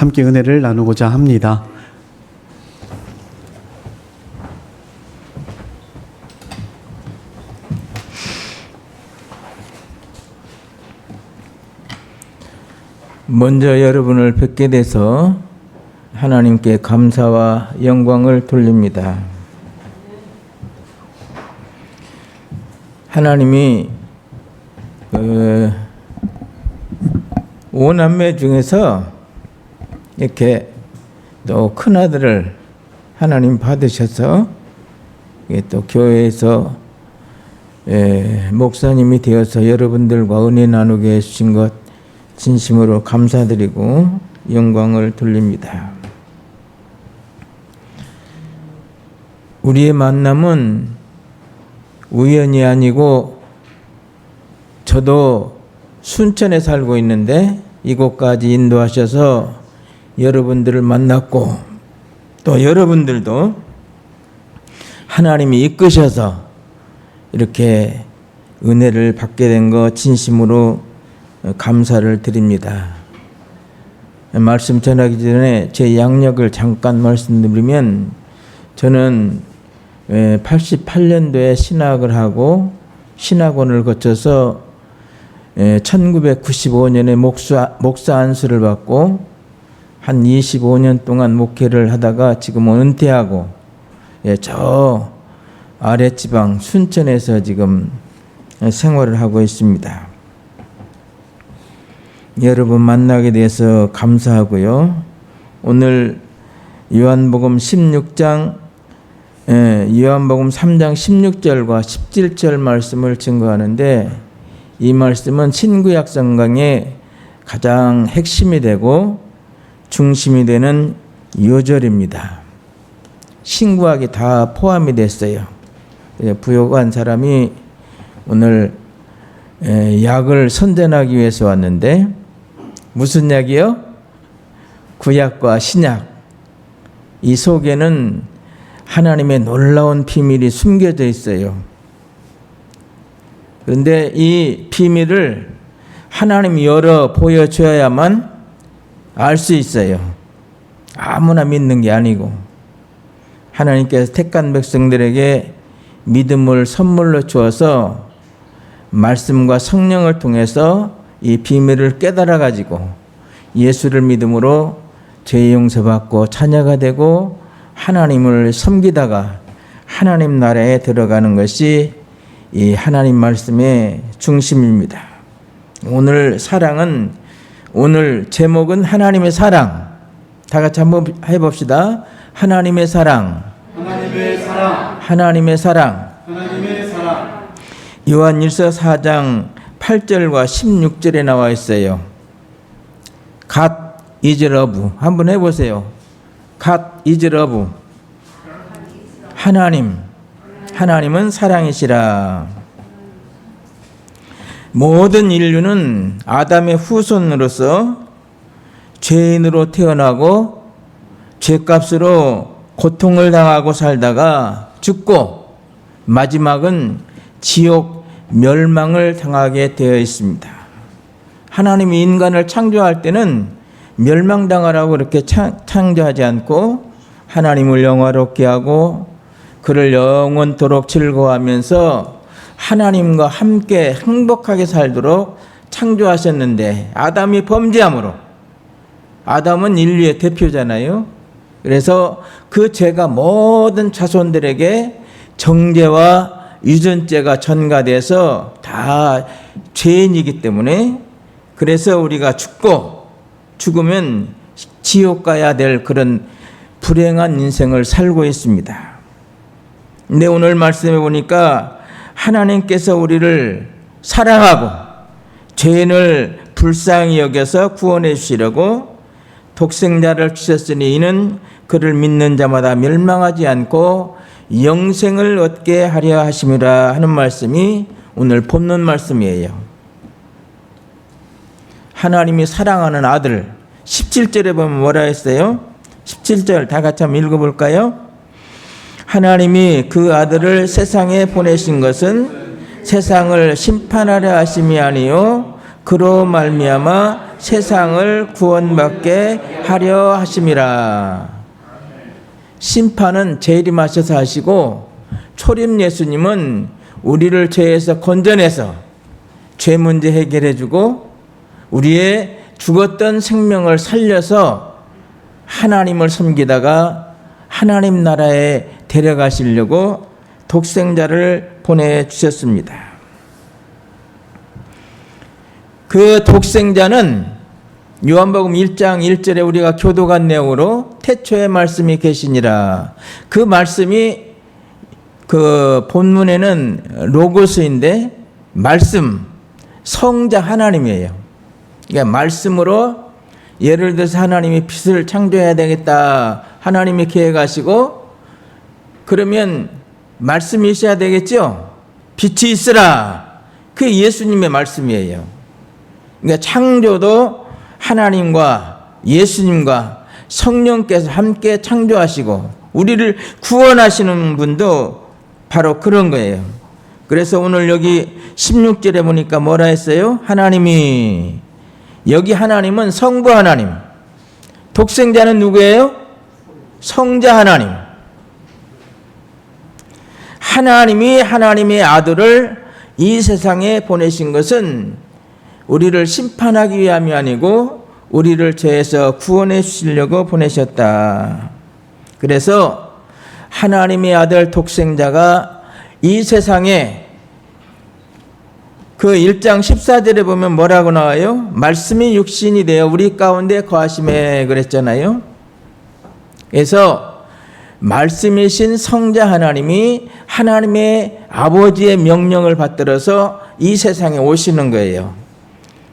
함께 은혜를 나누고자 합니다. 먼저 여러분을 뵙게 돼서 하나님께 감사와 영광을 돌립니다. 하나님이 오남매 중에서 이렇게 또 큰아들을 하나님 받으셔서 또 교회에서 목사님이 되어서 여러분들과 은혜 나누게 해주신 것 진심으로 감사드리고 영광을 돌립니다. 우리의 만남은 우연이 아니고 저도 순천에 살고 있는데 이곳까지 인도하셔서 여러분들을 만났고 또 여러분들도 하나님이 이끄셔서 이렇게 은혜를 받게 된 것 진심으로 감사를 드립니다. 말씀 전하기 전에 제 양력을 잠깐 말씀드리면 저는 88년도에 신학을 하고 신학원을 거쳐서 1995년에 목사 안수를 받고 한 25년 동안 목회를 하다가 지금은 은퇴하고 저 아랫지방 순천에서 지금 생활을 하고 있습니다. 여러분 만나게 돼서 감사하고요. 오늘 요한복음 3장 16절과 17절 말씀을 증거하는데 이 말씀은 신구약 성경의 가장 핵심이 되고 중심이 되는 요절입니다. 신구약이 다 포함이 됐어요. 부요한 사람이 오늘 약을 선전하기 위해서 왔는데 무슨 약이요? 구약과 신약. 이 속에는 하나님의 놀라운 비밀이 숨겨져 있어요. 그런데 이 비밀을 하나님이 열어 보여줘야만 알 수 있어요. 아무나 믿는 게 아니고 하나님께서 택한 백성들에게 믿음을 선물로 주어서 말씀과 성령을 통해서 이 비밀을 깨달아 가지고 예수를 믿음으로 죄 용서받고 자녀가 되고 하나님을 섬기다가 하나님 나라에 들어가는 것이 이 하나님 말씀의 중심입니다. 오늘 사랑은 오늘 제목은 하나님의 사랑. 다 같이 한번 해봅시다. 하나님의 사랑. 하나님의 사랑. 하나님의 사랑. 하나님의 사랑. 요한일서 4장 8절과 16절에 나와 있어요. God is love. 한번 해보세요. God is love. 하나님은 사랑이시라. 모든 인류는 아담의 후손으로서 죄인으로 태어나고 죄값으로 고통을 당하고 살다가 죽고 마지막은 지옥 멸망을 당하게 되어 있습니다. 하나님이 인간을 창조할 때는 멸망당하라고 그렇게 창조하지 않고 하나님을 영화롭게 하고 그를 영원토록 즐거워하면서 하나님과 함께 행복하게 살도록 창조하셨는데 아담이 범죄함으로 아담은 인류의 대표잖아요. 그래서 그 죄가 모든 자손들에게 정죄와 유전죄가 전가돼서 다 죄인이기 때문에 그래서 우리가 죽으면 지옥 가야 될 그런 불행한 인생을 살고 있습니다. 근데 오늘 말씀해 보니까 하나님께서 우리를 사랑하고 죄인을 불쌍히 여겨서 구원해 주시려고 독생자를 주셨으니 이는 그를 믿는 자마다 멸망하지 않고 영생을 얻게 하려 하심이라 하는 말씀이 오늘 본문 말씀이에요. 하나님이 사랑하는 아들 17절에 보면 뭐라 했어요? 17절 다 같이 한번 읽어볼까요? 하나님이 그 아들을 세상에 보내신 것은 세상을 심판하려 하심이 아니요 그로 말미암아 세상을 구원받게 하려 하심이라. 심판은 재림하셔서 하시고 초림 예수님은 우리를 죄에서 건져내서 죄 문제 해결해 주고 우리의 죽었던 생명을 살려서 하나님을 섬기다가 하나님 나라에 데려가시려고 독생자를 보내주셨습니다. 그 독생자는 요한복음 1장 1절에 우리가 교도한 내용으로 태초에 말씀이 계시니라. 그 말씀이 그 본문에는 로고스인데 말씀, 성자 하나님이에요. 그러니까 말씀으로 예를 들어서 하나님이 빛을 창조해야 되겠다. 하나님이 계획하시고 그러면 말씀이 있어야 되겠죠. 빛이 있으라. 그게 예수님의 말씀이에요. 그러니까 창조도 하나님과 예수님과 성령께서 함께 창조하시고 우리를 구원하시는 분도 바로 그런 거예요. 그래서 오늘 여기 16절에 보니까 뭐라 했어요? 하나님이, 여기 하나님은 성부 하나님, 독생자는 누구예요? 성자 하나님. 하나님이 하나님의 아들을 이 세상에 보내신 것은 우리를 심판하기 위함이 아니고 우리를 죄에서 구원해 주시려고 보내셨다. 그래서 하나님의 아들 독생자가 이 세상에 그 1장 14절에 보면 뭐라고 나와요? 말씀이 육신이 되어 우리 가운데 거하심에 그랬잖아요. 그래서 말씀이신 성자 하나님이 하나님의 아버지의 명령을 받들어서 이 세상에 오시는 거예요.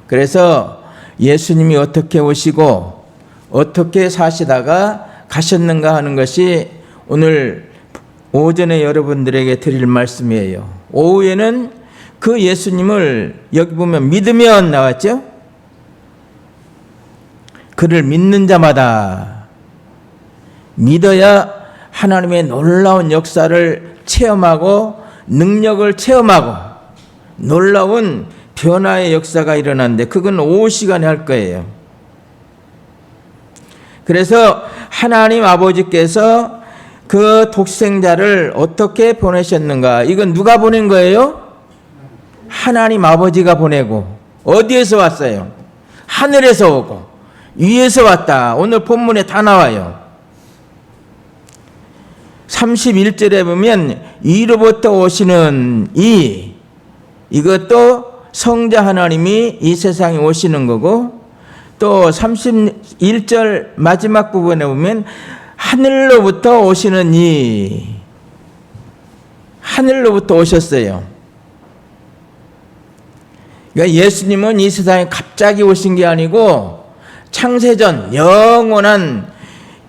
그래서 예수님이 어떻게 오시고 어떻게 사시다가 가셨는가 하는 것이 오늘 오전에 여러분들에게 드릴 말씀이에요. 오후에는 그 예수님을 여기 보면 믿으면 나왔죠? 그를 믿는 자마다 믿어야 하나님의 놀라운 역사를 체험하고 능력을 체험하고 놀라운 변화의 역사가 일어나는데 그건 오후 시간에 할 거예요. 그래서 하나님 아버지께서 그 독생자를 어떻게 보내셨는가? 이건 누가 보낸 거예요? 하나님 아버지가 보내고 어디에서 왔어요? 하늘에서 오고 위에서 왔다. 오늘 본문에 다 나와요. 31절에 보면 위로부터 오시는 이것도 성자 하나님이 이 세상에 오시는 거고 또 31절 마지막 부분에 보면 하늘로부터 오시는 하늘로부터 오셨어요. 그러니까 예수님은 이 세상에 갑자기 오신 게 아니고 창세전 영원한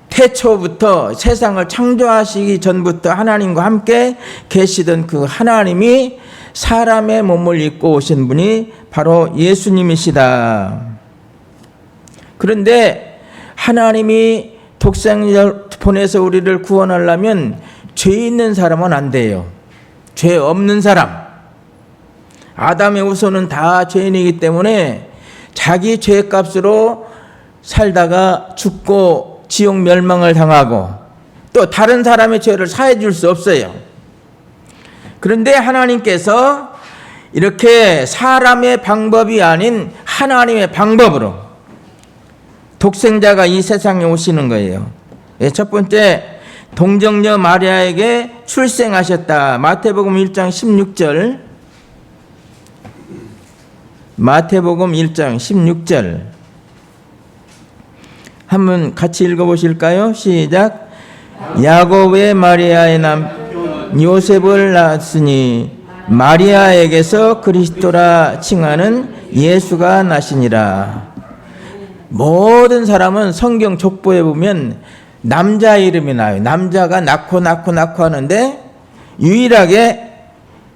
태초부터 세상을 창조하시기 전부터 하나님과 함께 계시던 그 하나님이 사람의 몸을 입고 오신 분이 바로 예수님이시다. 그런데 하나님이 독생자를 보내서 우리를 구원하려면 죄 있는 사람은 안 돼요. 죄 없는 사람. 아담의 후손은 다 죄인이기 때문에 자기 죄값으로 살다가 죽고 지옥 멸망을 당하고 또 다른 사람의 죄를 사해 줄 수 없어요. 그런데 하나님께서 이렇게 사람의 방법이 아닌 하나님의 방법으로 독생자가 이 세상에 오시는 거예요. 첫 번째, 동정녀 마리아에게 출생하셨다. 마태복음 1장 16절. 마태복음 1장 16절. 한번 같이 읽어보실까요? 시작. 야곱의 마리아의 남 요셉을 낳았으니 마리아에게서 그리스도라 칭하는 예수가 나시니라. 모든 사람은 성경 족보에 보면 남자 이름이 나와요. 남자가 낳고 하는데 유일하게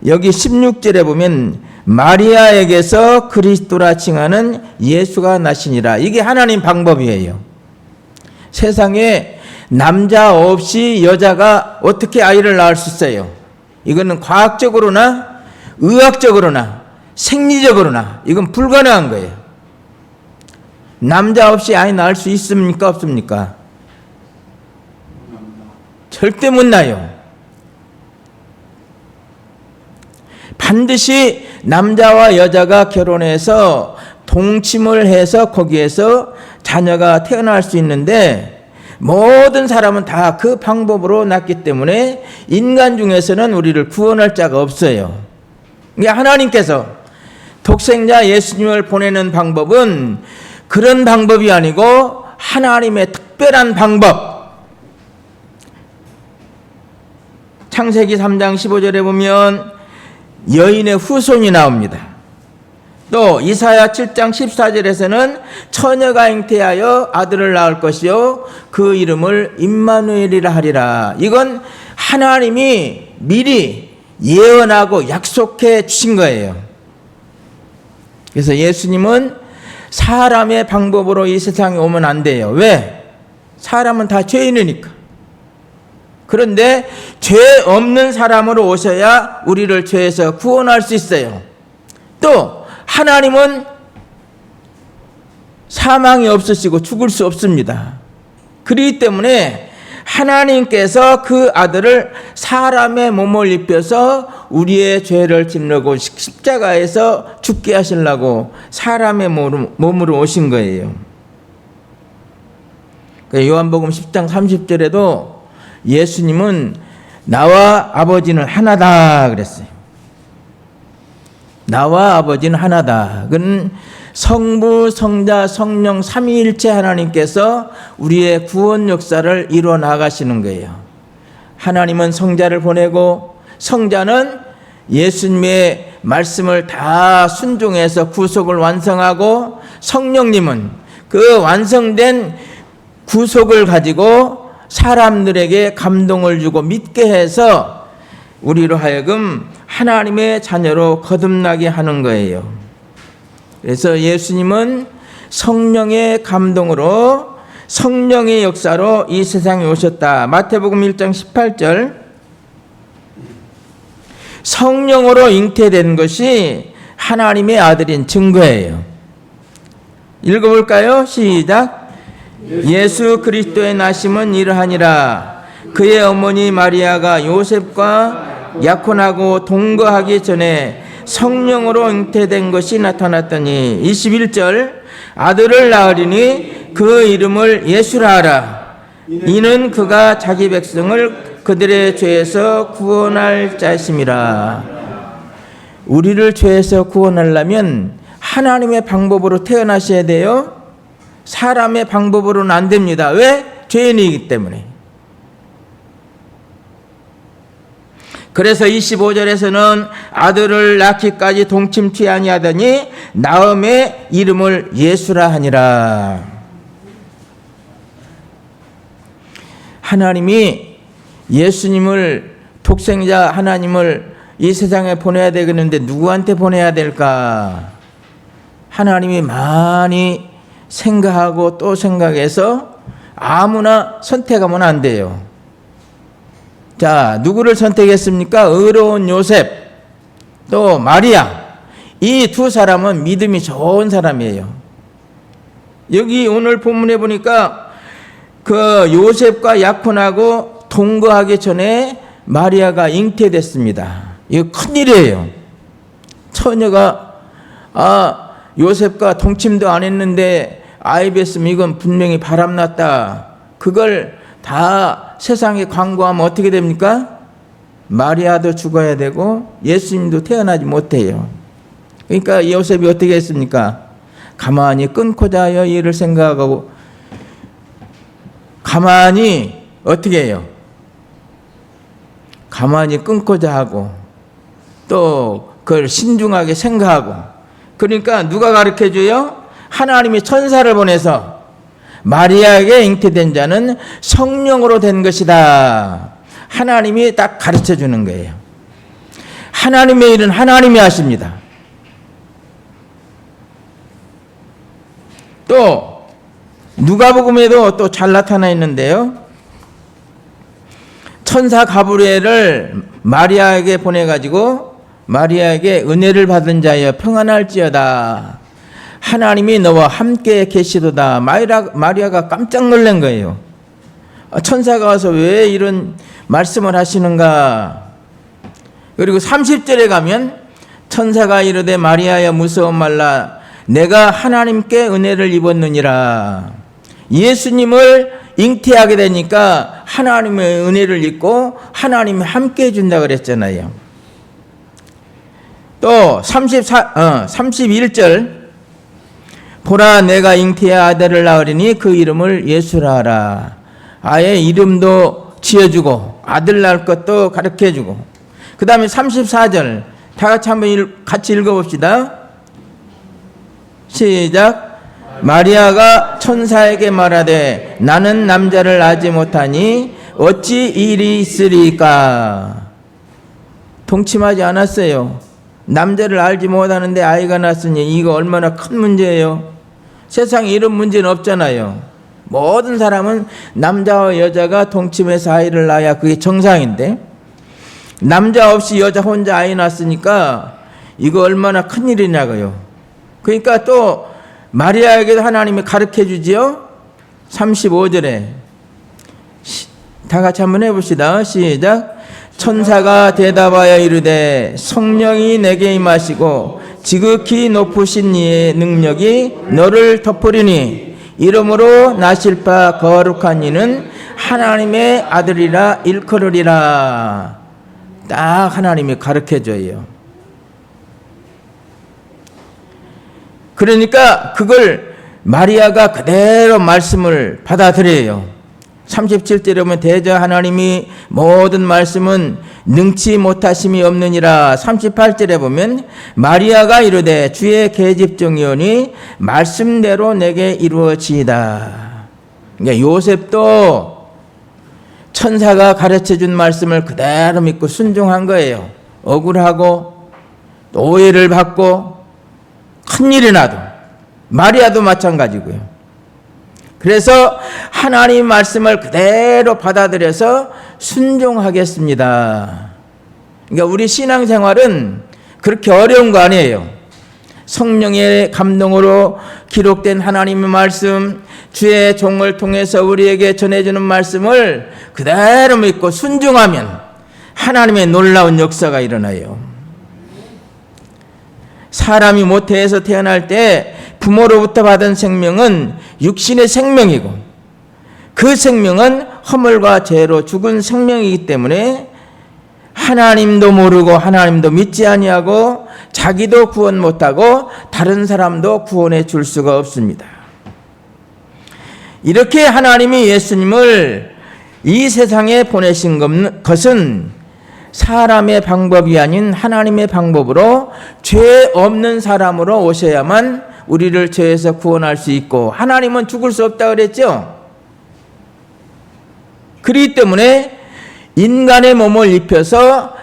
여기 16절에 보면 마리아에게서 그리스도라 칭하는 예수가 나시니라. 이게 하나님 방법이에요. 세상에 남자 없이 여자가 어떻게 아이를 낳을 수 있어요? 이거는 과학적으로나 의학적으로나 생리적으로나 이건 불가능한 거예요. 남자 없이 아이 낳을 수 있습니까? 없습니까? 절대 못 낳아요. 반드시 남자와 여자가 결혼해서 동침을 해서 거기에서 자녀가 태어날 수 있는데 모든 사람은 다 그 방법으로 낳기 때문에 인간 중에서는 우리를 구원할 자가 없어요. 그러니까 하나님께서 독생자 예수님을 보내는 방법은 그런 방법이 아니고 하나님의 특별한 방법. 창세기 3장 15절에 보면 여인의 후손이 나옵니다. 또 이사야 7장 14절에서는 처녀가 잉태하여 아들을 낳을 것이요 그 이름을 임마누엘이라 하리라. 이건 하나님이 미리 예언하고 약속해 주신 거예요. 그래서 예수님은 사람의 방법으로 이 세상에 오면 안 돼요. 왜? 사람은 다 죄인이니까. 그런데 죄 없는 사람으로 오셔야 우리를 죄에서 구원할 수 있어요. 또 하나님은 사망이 없으시고 죽을 수 없습니다. 그렇기 때문에 하나님께서 그 아들을 사람의 몸을 입혀서 우리의 죄를 짓누고 십자가에서 죽게 하시려고 사람의 몸으로 오신 거예요. 요한복음 10장 30절에도 예수님은 나와 아버지는 하나다 그랬어요. 나와 아버지는 하나다. 그건 성부, 성자, 성령 삼위일체 하나님께서 우리의 구원 역사를 이루어 나가시는 거예요. 하나님은 성자를 보내고 성자는 예수님의 말씀을 다 순종해서 구속을 완성하고 성령님은 그 완성된 구속을 가지고 사람들에게 감동을 주고 믿게 해서 우리로 하여금 하나님의 자녀로 거듭나게 하는 거예요. 그래서 예수님은 성령의 감동으로 성령의 역사로 이 세상에 오셨다. 마태복음 1장 18절 성령으로 잉태된 것이 하나님의 아들인 증거예요. 읽어볼까요? 시작. 예수 그리스도의 나심은 이러하니라. 그의 어머니 마리아가 요셉과 약혼하고 동거하기 전에 성령으로 잉태된 것이 나타났더니 21절 아들을 낳으리니 그 이름을 예수라 하라. 이는 그가 자기 백성을 그들의 죄에서 구원할 자심이라. 우리를 죄에서 구원하려면 하나님의 방법으로 태어나셔야 돼요. 사람의 방법으로는 안 됩니다. 왜? 죄인이기 때문에. 그래서 25절에서는 아들을 낳기까지 동침치 아니하더니 나음의 이름을 예수라 하니라. 하나님이 예수님을 독생자 하나님을 이 세상에 보내야 되겠는데 누구한테 보내야 될까? 하나님이 많이 생각하고 또 생각해서 아무나 선택하면 안 돼요. 자, 누구를 선택했습니까? 의로운 요셉, 또 마리아. 이 두 사람은 믿음이 좋은 사람이에요. 여기 오늘 본문에 보니까 그 요셉과 약혼하고 동거하기 전에 마리아가 잉태됐습니다. 이거 큰일이에요. 처녀가 요셉과 동침도 안 했는데 아이 뵀으면 이건 분명히 바람났다. 그걸 다 세상에 광고하면 어떻게 됩니까? 마리아도 죽어야 되고 예수님도 태어나지 못해요. 그러니까 요셉이 어떻게 했습니까? 가만히 끊고자 하여 이를 생각하고 가만히 어떻게 해요? 가만히 끊고자 하고 또 그걸 신중하게 생각하고. 그러니까 누가 가르쳐줘요? 하나님이 천사를 보내서 마리아에게 잉태된 자는 성령으로 된 것이다. 하나님이 딱 가르쳐 주는 거예요. 하나님의 일은 하나님이 하십니다. 또 누가복음에도 또 잘 나타나 있는데요. 천사 가브리엘을 마리아에게 보내가지고 마리아에게 은혜를 받은 자여 평안할지어다. 하나님이 너와 함께 계시도다. 마리아가 깜짝 놀란 거예요. 천사가 와서 왜 이런 말씀을 하시는가. 그리고 30절에 가면 천사가 이르되 마리아여 무서워 말라. 내가 하나님께 은혜를 입었느니라. 예수님을 잉태하게 되니까 하나님의 은혜를 입고 하나님이 함께 해준다 그랬잖아요. 또 31절 보라 내가 잉태의 아들을 낳으리니 그 이름을 예수라 하라. 아예 이름도 지어주고 아들 낳을 것도 가르쳐주고. 그 다음에 34절 다 같이 한번 같이 읽어봅시다. 시작. 마리아가 천사에게 말하되 나는 남자를 알지 못하니 어찌 일이 있으리까. 동침하지 않았어요. 남자를 알지 못하는데 아이가 났으니 이거 얼마나 큰 문제예요. 세상에 이런 문제는 없잖아요. 모든 사람은 남자와 여자가 동침해서 아이를 낳아야 그게 정상인데 남자 없이 여자 혼자 아이 낳았으니까 이거 얼마나 큰일이냐고요. 그러니까 또 마리아에게도 하나님이 가르쳐 주지요. 35절에 다 같이 한번 해봅시다. 시작. 천사가 대답하여 이르되 성령이 내게 임하시고 지극히 높으신 이의 능력이 너를 덮으리니 이러므로 나실 바 거룩한 이는 하나님의 아들이라 일컬으리라. 딱 하나님이 가르쳐줘요. 그러니까 그걸 마리아가 그대로 말씀을 받아들여요. 37절에 보면 대저 하나님이 모든 말씀은 능치 못하심이 없느니라. 38절에 보면 마리아가 이르되 주의 계집종이오니 말씀대로 내게 이루어지이다. 그러니까 요셉도 천사가 가르쳐준 말씀을 그대로 믿고 순종한 거예요. 억울하고 오해를 받고 큰일이 나도. 마리아도 마찬가지고요. 그래서 하나님 말씀을 그대로 받아들여서 순종하겠습니다. 그러니까 우리 신앙생활은 그렇게 어려운 거 아니에요. 성령의 감동으로 기록된 하나님의 말씀, 주의 종을 통해서 우리에게 전해주는 말씀을 그대로 믿고 순종하면 하나님의 놀라운 역사가 일어나요. 사람이 모태에서 태어날 때 부모로부터 받은 생명은 육신의 생명이고 그 생명은 허물과 죄로 죽은 생명이기 때문에 하나님도 모르고 하나님도 믿지 아니하고 자기도 구원 못하고 다른 사람도 구원해 줄 수가 없습니다. 이렇게 하나님이 예수님을 이 세상에 보내신 것은 사람의 방법이 아닌 하나님의 방법으로 죄 없는 사람으로 오셔야만 우리를 죄에서 구원할 수 있고 하나님은 죽을 수 없다 그랬죠. 그렇기 때문에 인간의 몸을 입혀서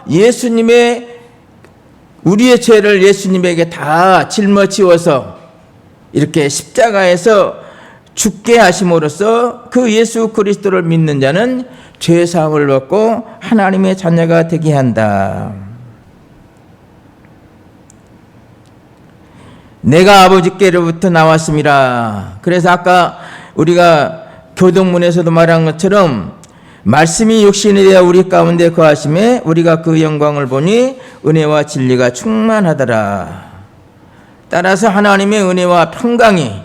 우리의 죄를 예수님에게 다 짊어지워서 이렇게 십자가에서 죽게 하심으로써 그 예수 그리스도를 믿는 자는 죄사함을 받고 하나님의 자녀가 되게 한다. 내가 아버지께로부터 나왔습니다. 그래서 아까 우리가 교동문에서도 말한 것처럼 말씀이 육신이 되어 우리 가운데 거하심에 우리가 그 영광을 보니 은혜와 진리가 충만하더라. 따라서 하나님의 은혜와 평강이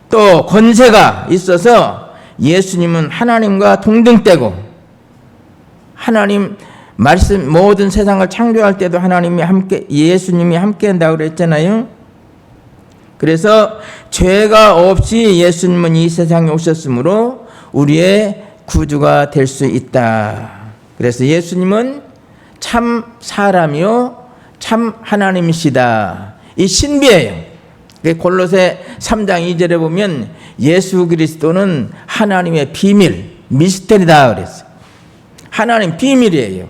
또 권세가 있어서 예수님은 하나님과 동등되고 하나님 말씀 모든 세상을 창조할 때도 예수님이 함께 한다고 그랬잖아요. 그래서 죄가 없이 예수님은 이 세상에 오셨으므로 우리의 구주가 될 수 있다. 그래서 예수님은 참 사람이요 참 하나님이시다. 이 신비예요. 골로새 3장 2절에 보면 예수 그리스도는 하나님의 비밀, 미스터리다 그랬어요. 하나님 비밀이에요.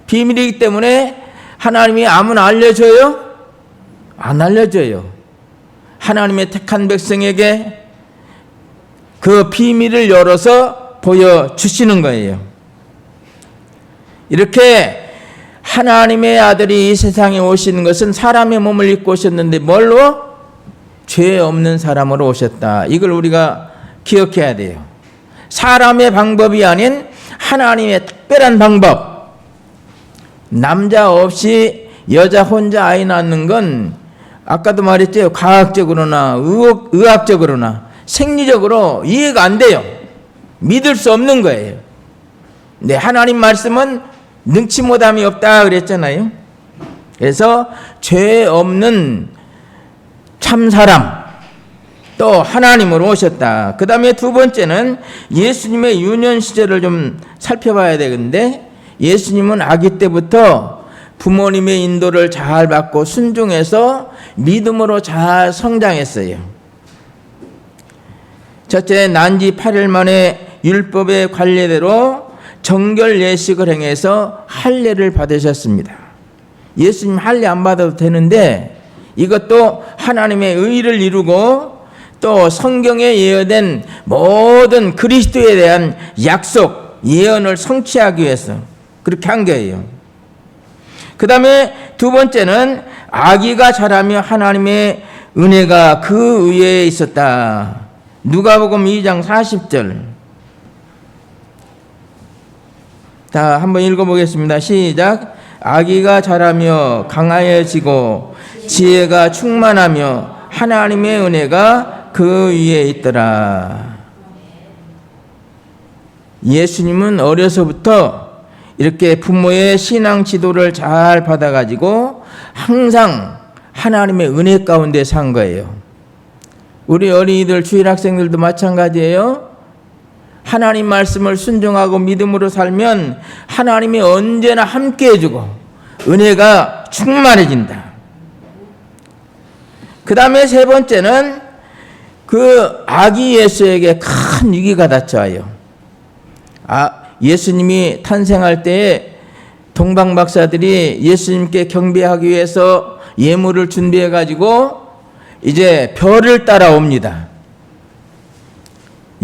비밀이기 때문에 하나님이 아무나 알려줘요? 안 알려줘요. 하나님의 택한 백성에게 그 비밀을 열어서 보여주시는 거예요. 이렇게 하나님의 아들이 이 세상에 오신 것은 사람의 몸을 입고 오셨는데 뭘로? 죄 없는 사람으로 오셨다. 이걸 우리가 기억해야 돼요. 사람의 방법이 아닌 하나님의 특별한 방법. 남자 없이 여자 혼자 아이 낳는 건 아까도 말했죠. 과학적으로나 의학적으로나 생리적으로 이해가 안 돼요. 믿을 수 없는 거예요. 네, 하나님 말씀은 능치 못함이 없다 그랬잖아요. 그래서 죄 없는 참 사람, 또 하나님으로 오셨다. 그 다음에 두 번째는 예수님의 유년 시절을 좀 살펴봐야 되는데, 예수님은 아기 때부터 부모님의 인도를 잘 받고 순종해서 믿음으로 잘 성장했어요. 첫째, 난지 8일 만에 율법의 관례대로 정결 예식을 행해서 할례를 받으셨습니다. 예수님 할례 안 받아도 되는데 이것도 하나님의 의를 이루고 또 성경에 예언된 모든 그리스도에 대한 약속, 예언을 성취하기 위해서 그렇게 한 거예요. 그 다음에 두 번째는 아기가 자라며 하나님의 은혜가 그 위에 있었다. 누가복음 2장 40절. 자, 한번 읽어보겠습니다. 시작. 아기가 자라며 강하여지고 지혜가 충만하며 하나님의 은혜가 그 위에 있더라. 예수님은 어려서부터 이렇게 부모의 신앙 지도를 잘 받아가지고 항상 하나님의 은혜 가운데 산 거예요. 우리 어린이들, 주일학생들도 마찬가지예요. 하나님 말씀을 순종하고 믿음으로 살면 하나님이 언제나 함께 해주고 은혜가 충만해진다. 그 다음에 세 번째는 그 아기 예수에게 큰 위기가 닥쳐와요. 예수님이 탄생할 때에 동방박사들이 예수님께 경배하기 위해서 예물을 준비해 가지고 이제 별을 따라옵니다.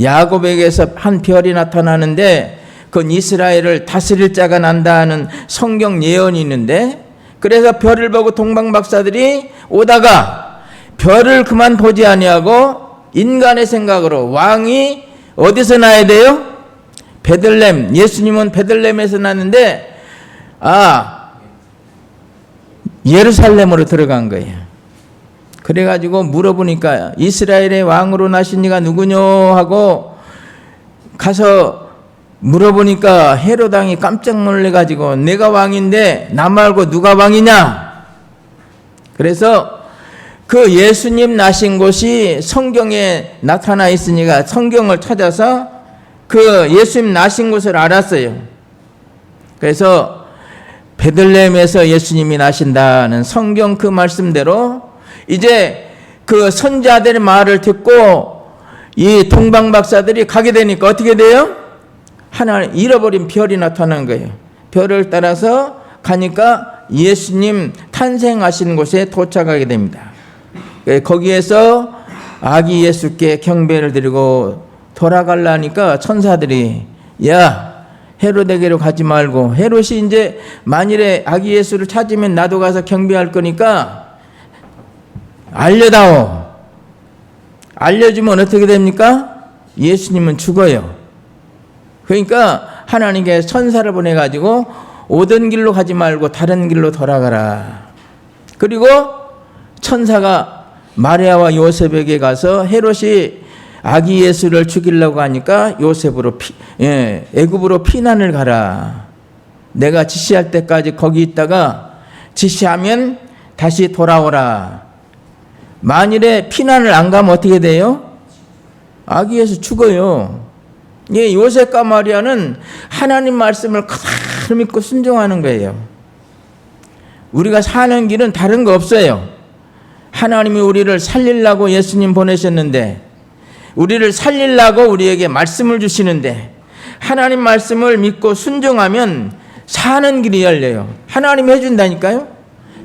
야곱에게서 한 별이 나타나는데 그건 이스라엘을 다스릴 자가 난다는 성경 예언이 있는데, 그래서 별을 보고 동방박사들이 오다가 별을 그만 보지 아니하고 인간의 생각으로 왕이 어디서 나야 돼요? 베들레헴. 예수님은 베들레헴에서 났는데 예루살렘으로 들어간 거예요. 그래가지고 물어보니까 이스라엘의 왕으로 나신 이가 누구냐 하고 가서 물어보니까 헤롯 왕이 깜짝 놀래가지고 내가 왕인데 나 말고 누가 왕이냐. 그래서 그 예수님 나신 곳이 성경에 나타나 있으니까 성경을 찾아서 그 예수님 나신 곳을 알았어요. 그래서 베들레헴에서 예수님이 나신다는 성경 그 말씀대로 이제 그 선자들의 말을 듣고 이 동방박사들이 가게 되니까 어떻게 돼요? 하나 잃어버린 별이 나타난 거예요. 별을 따라서 가니까 예수님 탄생하신 곳에 도착하게 됩니다. 거기에서 아기 예수께 경배를 드리고 돌아가려니까 천사들이 야, 헤롯에게로 가지 말고, 헤롯이 이제 만일에 아기 예수를 찾으면 나도 가서 경배할 거니까 알려다오. 알려주면 어떻게 됩니까? 예수님은 죽어요. 그러니까 하나님께 천사를 보내가지고 오던 길로 가지 말고 다른 길로 돌아가라. 그리고 천사가 마리아와 요셉에게 가서 헤롯이 아기 예수를 죽이려고 하니까 요셉으로 애굽으로 피난을 가라. 내가 지시할 때까지 거기 있다가 지시하면 다시 돌아오라. 만일에 피난을 안 가면 어떻게 돼요? 아기 예수 죽어요. 요셉과 마리아는 하나님 말씀을 그대로 믿고 순종하는 거예요. 우리가 사는 길은 다른 거 없어요. 하나님이 우리를 살리려고 예수님 보내셨는데, 우리를 살리려고 우리에게 말씀을 주시는데, 하나님 말씀을 믿고 순종하면 사는 길이 열려요. 하나님이 해준다니까요.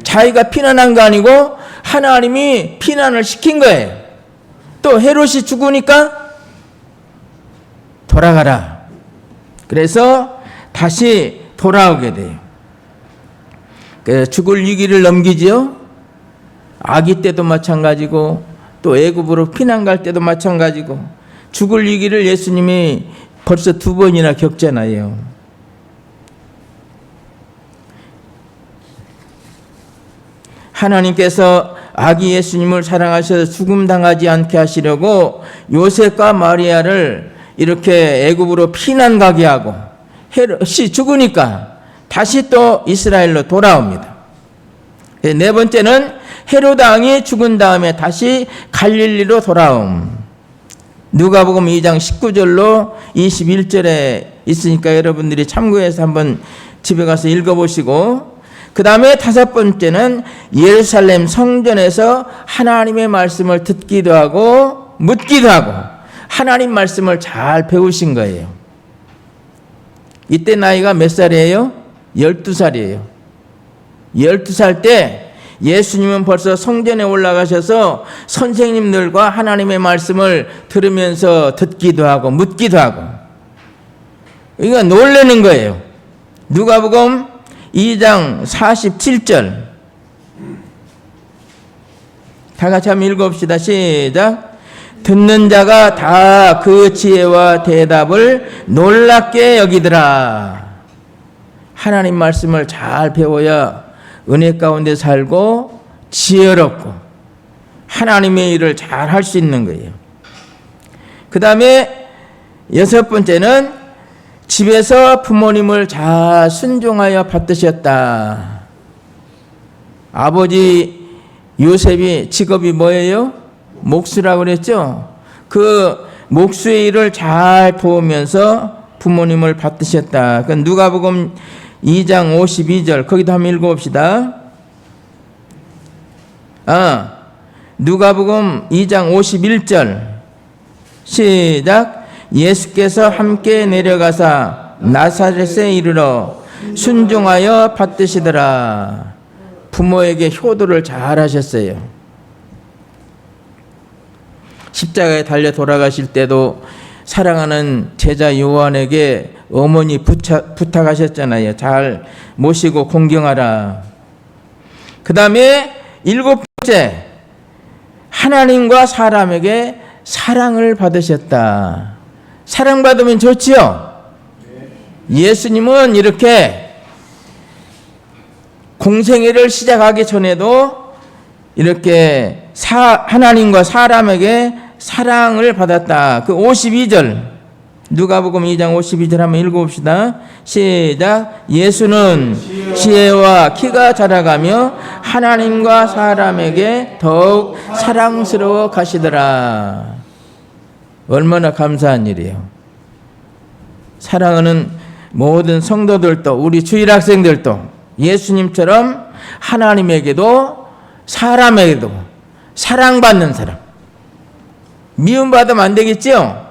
자기가 피난한 거 아니고 하나님이 피난을 시킨 거예요. 또 헤롯이 죽으니까 돌아가라. 그래서 다시 돌아오게 돼요. 죽을 위기를 넘기지요. 아기 때도 마찬가지고 또 애굽으로 피난 갈 때도 마찬가지고 죽을 위기를 예수님이 벌써 2번이나 겪잖아요. 하나님께서 아기 예수님을 사랑하셔서 죽음당하지 않게 하시려고 요셉과 마리아를 이렇게 애굽으로 피난 가게 하고 헤롯이 죽으니까 다시 또 이스라엘로 돌아옵니다. 네 번째는 헤롯 왕이 죽은 다음에 다시 갈릴리로 돌아옴. 누가복음 2장 19절로 21절에 있으니까 여러분들이 참고해서 한번 집에 가서 읽어보시고, 그 다음에 5번째는 예루살렘 성전에서 하나님의 말씀을 듣기도 하고 묻기도 하고 하나님 말씀을 잘 배우신 거예요. 이때 나이가 몇 살이에요? 12살이에요. 12살 때 예수님은 벌써 성전에 올라가셔서 선생님들과 하나님의 말씀을 들으면서 듣기도 하고 묻기도 하고, 이거 놀라는 거예요. 누가복음 2장 47절 다 같이 한번 읽어봅시다. 시작. 듣는 자가 다 그 지혜와 대답을 놀랍게 여기더라. 하나님 말씀을 잘 배워야 은혜 가운데 살고 지혜롭고 하나님의 일을 잘 할 수 있는 거예요. 그 다음에 6번째는 집에서 부모님을 잘 순종하여 받드셨다. 아버지 요셉이 직업이 뭐예요? 목수라고 그랬죠? 그 목수의 일을 잘 도우면서 부모님을 받드셨다. 그 누가복음 2장 52절 거기도 한번 읽어봅시다. 누가복음 2장 51절 시작. 예수께서 함께 내려가사 나사렛에 이르러 순종하여 받드시더라. 부모에게 효도를 잘 하셨어요. 십자가에 달려 돌아가실 때도 사랑하는 제자 요한에게 어머니 부탁하셨잖아요. 잘 모시고 공경하라. 그 다음에 7번째, 하나님과 사람에게 사랑을 받으셨다. 사랑받으면 좋지요? 예수님은 이렇게 공생애를 시작하기 전에도 이렇게 하나님과 사람에게 사랑을 받았다. 그 52절 누가복음 2장 52절 한번 읽어봅시다. 시작. 예수는 지혜와 키가 자라가며 하나님과 사람에게 더욱 사랑스러워 가시더라. 얼마나 감사한 일이에요. 사랑하는 모든 성도들도 우리 주일학생들도 예수님처럼 하나님에게도 사람에게도 사랑받는 사람, 미움받으면 안 되겠죠?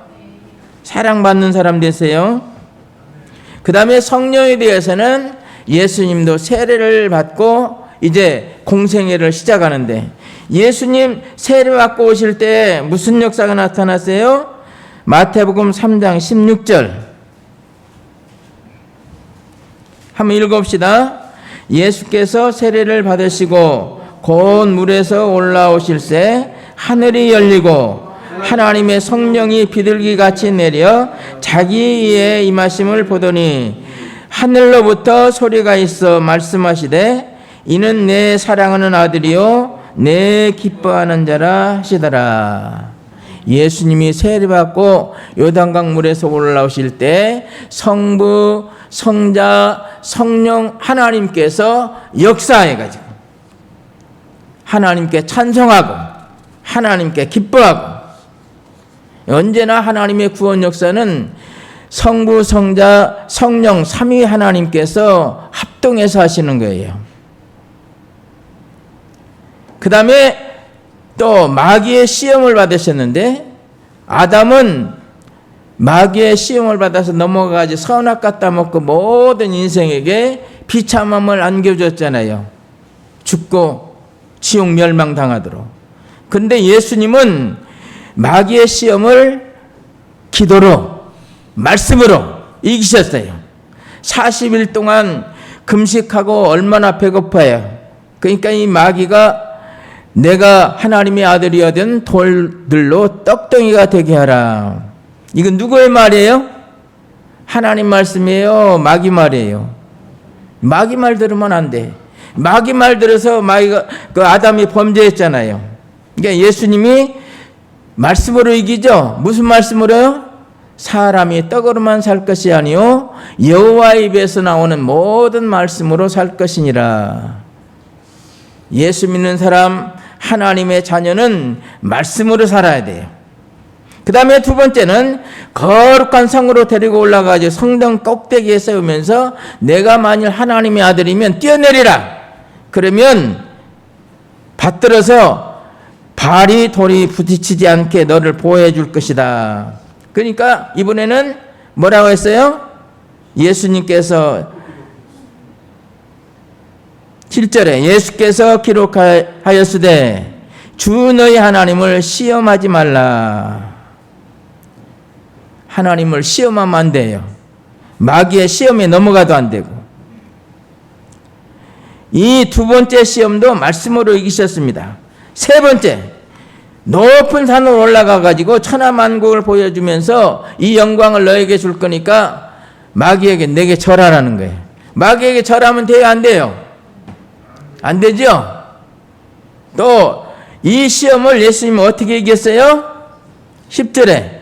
사랑받는 사람 되세요. 그 다음에 성령에 대해서는 예수님도 세례를 받고 이제 공생애를 시작하는데, 예수님 세례 받고 오실 때 무슨 역사가 나타났어요? 마태복음 3장 16절 한번 읽어봅시다. 예수께서 세례를 받으시고 곧 물에서 올라오실새 하늘이 열리고 하나님의 성령이 비둘기같이 내려 자기 위에 임하심을 보더니 하늘로부터 소리가 있어 말씀하시되 이는 내 사랑하는 아들이요 내 기뻐하는 자라 하시더라. 예수님이 세례받고 요단강 물에서 올라오실 때 성부, 성자, 성령 하나님께서 역사해가지고 하나님께 찬송하고 하나님께 기뻐하고, 언제나 하나님의 구원 역사는 성부, 성자, 성령 삼위 하나님께서 합동해서 하시는 거예요. 그 다음에 또 마귀의 시험을 받으셨는데, 아담은 마귀의 시험을 받아서 넘어가지 선악 갖다 먹고 모든 인생에게 비참함을 안겨줬잖아요. 죽고 지옥 멸망당하도록. 그런데 예수님은 마귀의 시험을 기도로 말씀으로 이기셨어요. 40일 동안 금식하고 얼마나 배고파요. 그러니까 이 마귀가 내가 하나님의 아들이어든 돌들로 떡덩이가 되게 하라. 이건 누구의 말이에요? 하나님 말씀이에요? 마귀 말이에요? 마귀 말 들으면 안 돼. 마귀 말 들어서 마귀가 그 아담이 범죄했잖아요. 그러니까 예수님이 말씀으로 이기죠. 무슨 말씀으로요? 사람이 떡으로만 살 것이 아니요 여호와의 입에서 나오는 모든 말씀으로 살 것이니라. 예수 믿는 사람, 하나님의 자녀는 말씀으로 살아야 돼요. 그 다음에 두 번째는 거룩한 성으로 데리고 올라가서 성당 꼭대기에 세우면서 내가 만일 하나님의 아들이면 뛰어내리라. 그러면 받들어서 발이 돌이 부딪히지 않게 너를 보호해 줄 것이다. 그러니까 이번에는 뭐라고 했어요? 예수님께서 7절에 예수께서 기록하였으되 주 너희 하나님을 시험하지 말라. 하나님을 시험하면 안 돼요. 마귀의 시험에 넘어가도 안 되고. 이 두 번째 시험도 말씀으로 이기셨습니다. 세 번째, 높은 산으로 올라가 가지고 천하만국을 보여주면서 이 영광을 너에게 줄 거니까 마귀에게 내게 절하라는 거예요. 마귀에게 절하면 돼요, 안 돼요? 안 되죠? 또 이 시험을 예수님은 어떻게 이겼어요? 10절에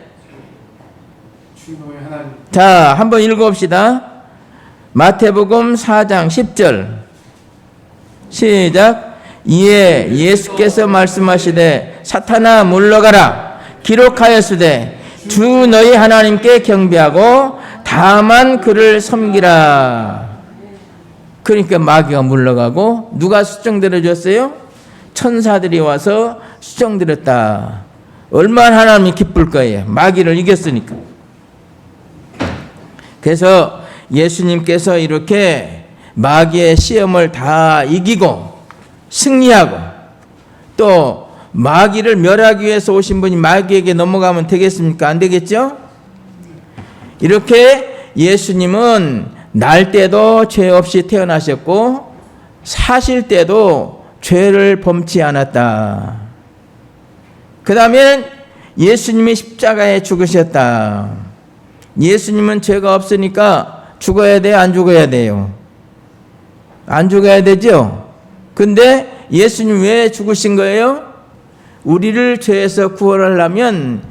주노의 하나님. 자, 한번 읽어봅시다. 마태복음 4장 10절 시작. 이에 예수께서 말씀하시되 사탄아 물러가라. 기록하였으되 주 너희 하나님께 경배하고 다만 그를 섬기라. 그러니까 마귀가 물러가고 누가 수정들어 줬어요? 천사들이 와서 수정드렸다. 얼마나 하나님이 기쁠 거예요. 마귀를 이겼으니까. 그래서 예수님께서 이렇게 마귀의 시험을 다 이기고 승리하고 또 마귀를 멸하기 위해서 오신 분이 마귀에게 넘어가면 되겠습니까? 안 되겠죠? 이렇게 예수님은 날 때도 죄 없이 태어나셨고 사실 때도 죄를 범치 않았다. 그 다음에 예수님이 십자가에 죽으셨다. 예수님은 죄가 없으니까 죽어야 돼요? 안 죽어야 돼요? 안 죽어야 되죠? 근데 예수님 왜 죽으신 거예요? 우리를 죄에서 구원하려면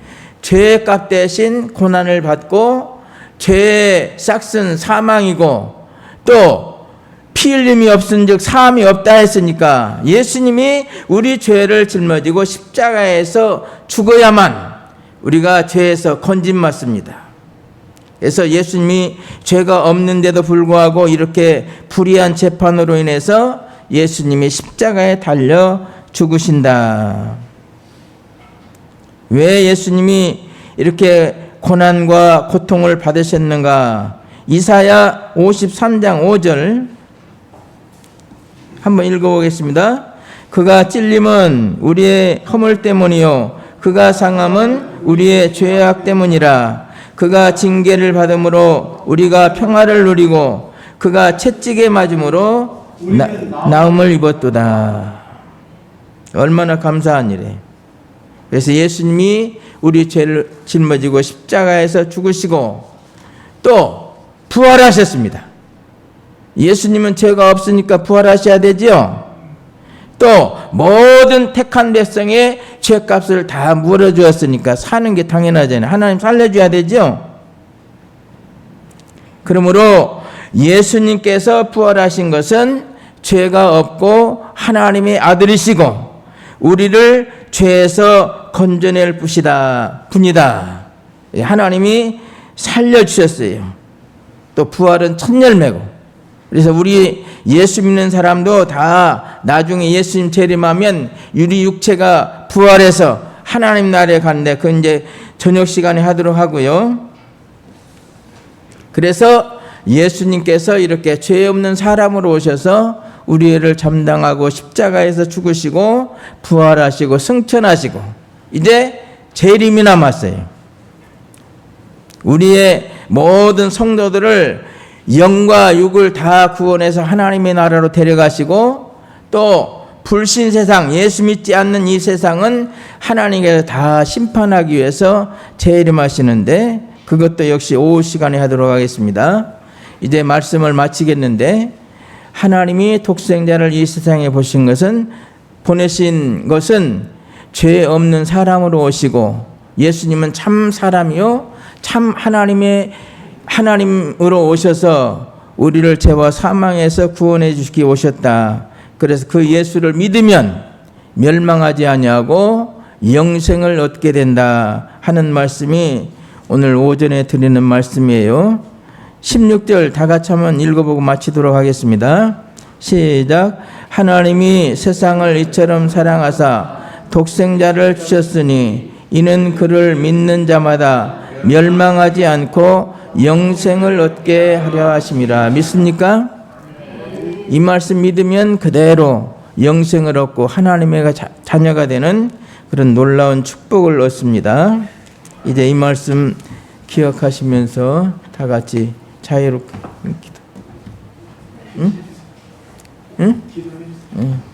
죄의 값 대신 고난을 받고 죄의 싹은 사망이고 또 피 흘림이 없은즉 사함이 없다 했으니까 예수님이 우리 죄를 짊어지고 십자가에서 죽어야만 우리가 죄에서 건진받습니다. 그래서 예수님이 죄가 없는데도 불구하고 이렇게 불의한 재판으로 인해서 예수님이 십자가에 달려 죽으신다. 왜 예수님이 이렇게 고난과 고통을 받으셨는가? 이사야 53장 5절 한번 읽어보겠습니다. 그가 찔림은 우리의 허물 때문이요 그가 상함은 우리의 죄악 때문이라. 그가 징계를 받음으로 우리가 평화를 누리고 그가 채찍에 맞음으로 나음을 입었도다. 얼마나 감사한 일이에요. 그래서 예수님이 우리 죄를 짊어지고 십자가에서 죽으시고 또 부활하셨습니다. 예수님은 죄가 없으니까 부활하셔야 되지요. 또 모든 택한 백성의 죄값을 다 물어주었으니까 사는 게 당연하잖아요. 하나님 살려줘야 되죠. 그러므로 예수님께서 부활하신 것은 죄가 없고 하나님의 아들이시고 우리를 죄에서 건져낼 분이다. 하나님이 살려주셨어요. 또 부활은 첫 열매고. 그래서 우리 예수 믿는 사람도 다 나중에 예수님 재림하면 유리 육체가 부활해서 하나님 나라에 가는데 그건 이제 저녁 시간에 하도록 하고요. 그래서 예수님께서 이렇게 죄 없는 사람으로 오셔서 우리를 감당하고 십자가에서 죽으시고 부활하시고 승천하시고 이제 재림이 남았어요. 우리의 모든 성도들을 영과 육을 다 구원해서 하나님의 나라로 데려가시고 또 불신 세상, 예수 믿지 않는 이 세상은 하나님께서 다 심판하기 위해서 재림하시는데 그것도 역시 오후 시간에 하도록 하겠습니다. 이제 말씀을 마치겠는데 하나님이 독생자를 이 세상에 보내신 것은 죄 없는 사람으로 오시고 예수님은 참 사람이요 참 하나님으로 오셔서 우리를 죄와 사망에서 구원해 주시기 오셨다. 그래서 그 예수를 믿으면 멸망하지 아니하고 영생을 얻게 된다 하는 말씀이 오늘 오전에 드리는 말씀이에요. 16절 다 같이 한번 읽어보고 마치도록 하겠습니다. 시작. 하나님이 세상을 이처럼 사랑하사 독생자를 주셨으니 이는 그를 믿는 자마다 멸망하지 않고 영생을 얻게 하려 하심이라. 믿습니까? 이 말씀 믿으면 그대로 영생을 얻고 하나님의 자녀가 되는 그런 놀라운 축복을 얻습니다. 이제 이 말씀 기억하시면서 다 같이 자유롭게 기도. 응? 응? 응.